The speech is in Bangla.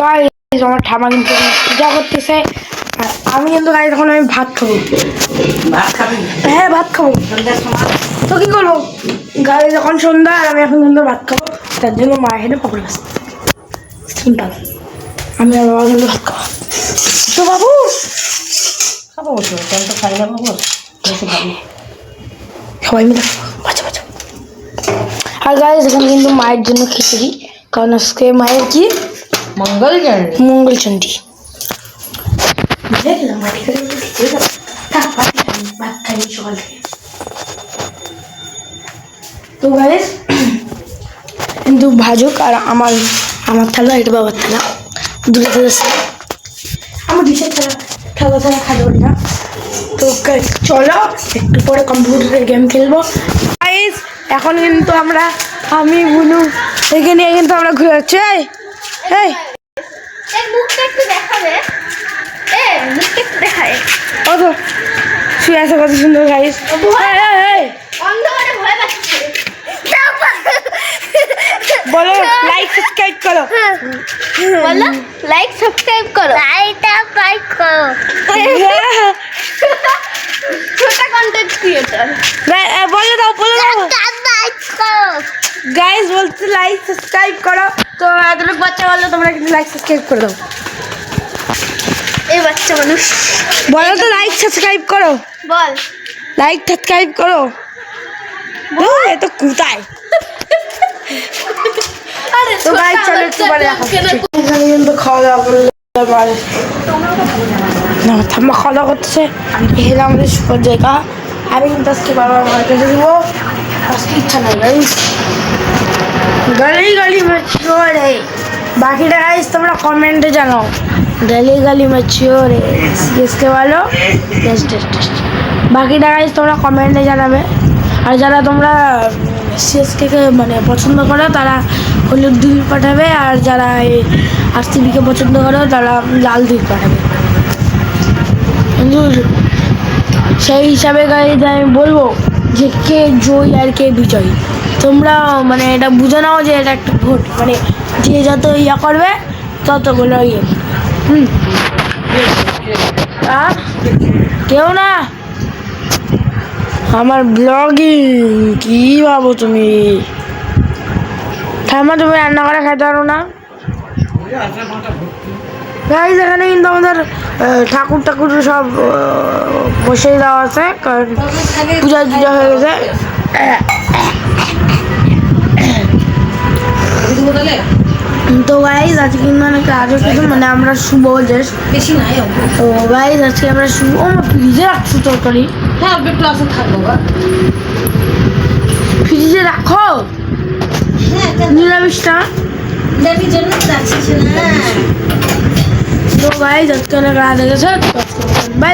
গাইস আমার ঠামা কিন্তু পূজা করতেছে আর আমি কিন্তু গাইস এখন আমি ভাত খাবো। ভাত খাবি? হ্যাঁ ভাত খাবো। সন্ধ্যার সময় তো কি করবো গাইস, এখন সন্ধ্যা আর আমি এখন কিন্তু ভাত খাবো, তার জন্য মা এখানে পকড়ে গেছে। সিম্পল। আমি আর বাবা কিন্তু ভাত খাবো। তো বাবু খাবো তো, তেল তো খাই না বাবু, বেশি খাবি। সবাই মিলে বাচ্চা বাচ্চা। আর গাইস এখানে কিন্তু মায়ের জন্য খিচুড়ি, কারণ আজকে মায়ের কি মঙ্গল জানি মঙ্গল চণ্ডী। দেখলাম মাটি করে খিচুড়ি খাবো। থাক ভাত খাইনি সকাল থেকে। তো গাইস কিন্তু ভাজুক আর আমার থালা, এটা বাবার থালা, দুটো থালা ছিল। আমার ডিশের থালা খাবো না। তো চলো একটু পরে কম্পিউটারে গেম খেলবো। গাইস এখন কিন্তু আমি বুনু এখানে কিন্তু আমরা ঘুরে যাচ্ছি। মুখটা একটু দেখাবে, মুখটা একটু দেখায়। ও তো শুয়ে আছে কত সুন্দর গাইস। অন্ধকারে ভয় পাচ্ছে। বলো লাইক সাবস্ক্রাইব করো, বলো লাইক সাবস্ক্রাইব করো, লাইক করো। ছোট কন্টেন্ট ক্রিয়েটর বলে দাও গাইস, বলতে লাইক সাবস্ক্রাইব করো। তো এতটুকু বাচ্চা বললো তোমরা কিন্তু লাইক সাবস্ক্রাইব করে দাও। এই বাচ্চা মানুষ বলো তো লাইক সাবস্ক্রাইব করো, বল লাইক সাবস্ক্রাইব করো। এ তো কোথায় তো গাইস চলো একটু পরে দেখা হচ্ছে। এখানে কিন্তু খাওয়া দাওয়া করলে না ঠাম্মা খাওয়া দাওয়া করতেছে। এখানে আমাদের সুপার জায়গা। আমি কিন্তু আজকে বাবার মার্কেটে দেবো, আজকে ইচ্ছা নাই গাইস। গলি ম্যাচিওর হে। বাকিটা গাইস তোমরা কমেন্টে জানাও। গলি ম্যাচিওর হে সিএসকে বলো। বাকিটা গাইস তোমরা কমেন্টে জানাবে। আর যারা তোমরা সিএসকে মানে পছন্দ করো তারা হলুদ দুধ পাঠাবে, আর যারা এই আরসিবিকে পছন্দ করো তারা লাল দুধ পাঠাবে। কিন্তু সেই হিসাবে গাইজ আমি বলবো যে কে জয়ী আর কে বিজয়ী। তোমরা মানে এটা বুঝে নাও যে এটা একটা ভোট, মানে যে যত ইয়া করবে ততগুলো ইয়ে। কেউ না আমার ব্লগিং কি ভাবো তুমি? ঠাম্মা তুমি রান্না করে খাইতে পারো না? গাইজ এখানে কিন্তু আমাদের ঠাকুর সব বসেই দেওয়া আছে, কারণ পূজা হয়ে গেছে। তো গাইজ আজকে কিন্তু অনেক আগে কিছু মানে আমরা শুভ জাস্ট বেশি নাই। তো গাইজ আজকে আমরা শুভ ফ্রিজে রাখছো তরকারি। হ্যাঁ ক্লাসে থাকবো বা ফ্রিজে রাখো নিরামিষটা দেবীর জন্য রাখছিস না। তো গাইজ আজকে অনেক রাত হয়ে গেছে। বাই।